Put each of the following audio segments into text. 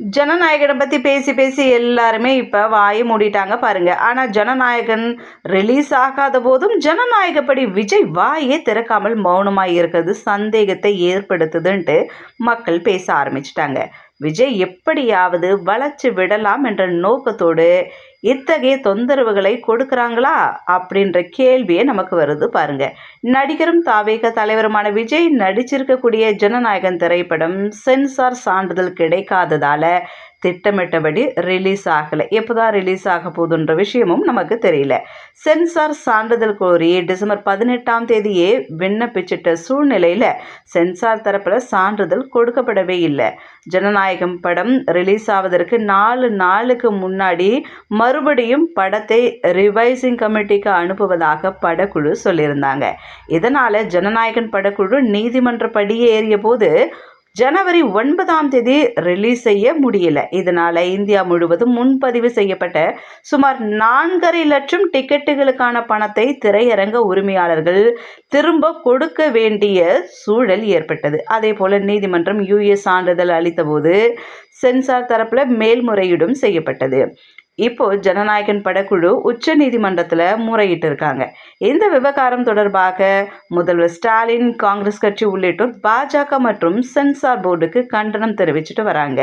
ஜனநாயகனை பத்தி பேசி பேசி எல்லாருமே இப்ப வாயை மூடிட்டாங்க பாருங்க. ஆனா ஜனநாயகன் ரிலீஸ் ஆகாத போதும் ஜனநாயகப்படி விஜய் வாயே திறக்காமல் மௌனமாய் இருக்கிறது சந்தேகத்தை ஏற்படுத்துதுன்ட்டு மக்கள் பேச ஆரம்பிச்சிட்டாங்க. விஜய் எப்படியாவது வளைச்சு விடலாம் என்ற நோக்கத்தோடு இத்தகைய தொந்தரவுகளை கொடுக்கறாங்களா அப்படின்ற கேள்வியே நமக்கு வருது பாருங்க. நடிகரும் தாவேக தலைவருமான விஜய் நடிச்சிருக்கக்கூடிய ஜனநாயகன் திரைப்படம் சென்சார் சான்றிதழ் கிடைக்காததால திட்டமிட்டபடி ரிலீஸ் ஆகலை. எப்போதான் ரிலீஸ் ஆக போகுதுன்ற விஷயமும் நமக்கு தெரியல. சென்சார் சான்றிதழ் கோரி டிசம்பர் 18ஆம் தேதியே விண்ணப்பிச்சிட்ட சூழ்நிலையில் சென்சார் தரப்பில் சான்றிதழ் கொடுக்கப்படவே இல்லை. ஜனநாயகம் படம் ரிலீஸ் ஆவதற்கு 4 நாளுக்கு முன்னாடி மறுபடியும் படத்தை ரிவைசிங் கமிட்டிக்கு அனுப்புவதாக படக்குழு சொல்லியிருந்தாங்க. இதனால் ஜனநாயகன் படக்குழு நீதிமன்ற படியே ஏறிய போது ஜனவரி 9ஆம் தேதி ரிலீஸ் செய்ய முடியல. இதனால இந்தியா முழுவதும் முன்பதிவு செய்யப்பட்ட சுமார் 4.5 லட்சம் டிக்கெட்டுகளுக்கான பணத்தை திரையரங்க உரிமையாளர்கள் திரும்ப கொடுக்க வேண்டிய சூழல் ஏற்பட்டது. அதே போல நீதிமன்றம் யுஎஸ் சான்றிதழ் அளித்த போது சென்சார் தரப்புல மேல்முறையீடும் செய்யப்பட்டது. இப்போ ஜனநாயகன் படக்குழு உச்ச நீதிமன்றத்தில் முறையிட்டு இருக்காங்க. இந்த விவகாரம் தொடர்பாக முதல்வர் ஸ்டாலின், காங்கிரஸ் கட்சி உள்ளிட்டோர் பாஜக மற்றும் சென்சார் போர்டுக்கு கண்டனம் தெரிவிச்சுட்டு வராங்க.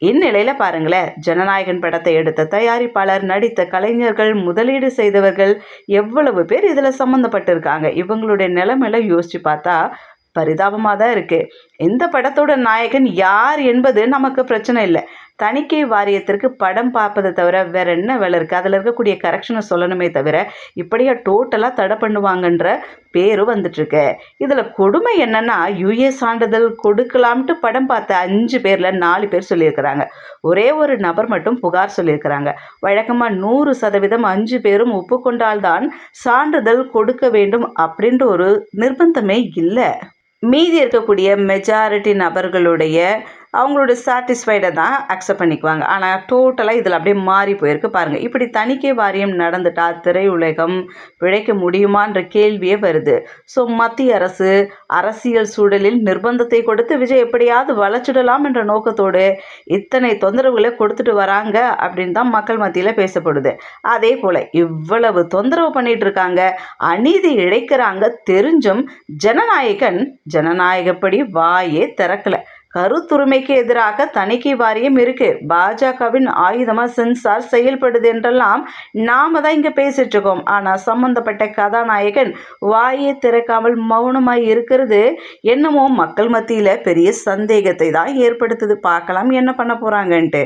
இந்நிலையில பாருங்களேன், ஜனநாயகன் படத்தை எடுத்த தயாரிப்பாளர், நடித்த கலைஞர்கள், முதலீடு செய்தவர்கள் எவ்வளவு பேர் இதில் சம்மந்தப்பட்டிருக்காங்க. இவங்களுடைய நிலைமையில யோசிச்சு பார்த்தா பரிதாபமாக தான் இருக்கு. இந்த படத்தோட நாயகன் யார் என்பது நமக்கு பிரச்சனை இல்லை. தணிக்கை வாரியத்திற்கு படம் பார்ப்பதை தவிர வேற என்ன வேலை இருக்குது? அதில் இருக்கக்கூடிய கரெக்ஷனை சொல்லணுமே தவிர இப்படியா டோட்டலாக தடை பண்ணுவாங்கன்ற பேரு வந்துட்டுருக்கு. இதில் கொடுமை என்னன்னா, யுஎஸ் சான்றிதழ் கொடுக்கலாம்ட்டு படம் பார்த்த 5 பேரில் 4 பேர் சொல்லியிருக்கிறாங்க. ஒரே ஒரு நபர் மட்டும் புகார் சொல்லியிருக்கிறாங்க. வழக்கமாக 100% 5 பேரும் ஒப்புக்கொண்டால்தான் சான்றிதழ் கொடுக்க வேண்டும் அப்படின்ற ஒரு நிர்பந்தமே இல்லை. மீதி இருக்கக்கூடிய மெஜாரிட்டி நபர்களுடைய அவங்களோட சாட்டிஸ்ஃபைடை தான் அக்செப்ட் பண்ணிக்குவாங்க. ஆனால் டோட்டலாக இதில் அப்படியே மாறி போயிருக்கு பாருங்கள். இப்படி தணிக்கை வாரியம் நடந்துட்டா திரையுலகம் பிழைக்க முடியுமான்ற கேள்வியே வருது. ஸோ மத்திய அரசு அரசியல் சூழலில் நிர்பந்தத்தை கொடுத்து விஜய் எப்படியாவது வளைச்சிடலாம் என்ற நோக்கத்தோடு இத்தனை தொந்தரவுகளை கொடுத்துட்டு வராங்க அப்படின்னு தான் மக்கள் மத்தியில் பேசப்படுது. அதே போல் இவ்வளவு தொந்தரவு பண்ணிட்டு இருக்காங்க, அநீதி இழைக்கிறாங்க தெரிஞ்சும் ஜனநாயகப்படி வாயே திறக்கலை. கருத்துரிமைக்கு எதிராக தணிக்கை வாரியம் இருக்கு, பாஜகவின் ஆயுதமா சென்சார் செயல்படுது என்றெல்லாம் நாம தான் இங்க பேசிட்டு இருக்கோம். ஆனா சம்பந்தப்பட்ட கதாநாயகன் வாயை திறக்காமல் மௌனமாய் இருக்கிறது என்னமோ மக்கள் மத்தியில பெரிய சந்தேகத்தை தான் ஏற்படுத்துது. பார்க்கலாம் என்ன பண்ண போறாங்கன்ட்டு.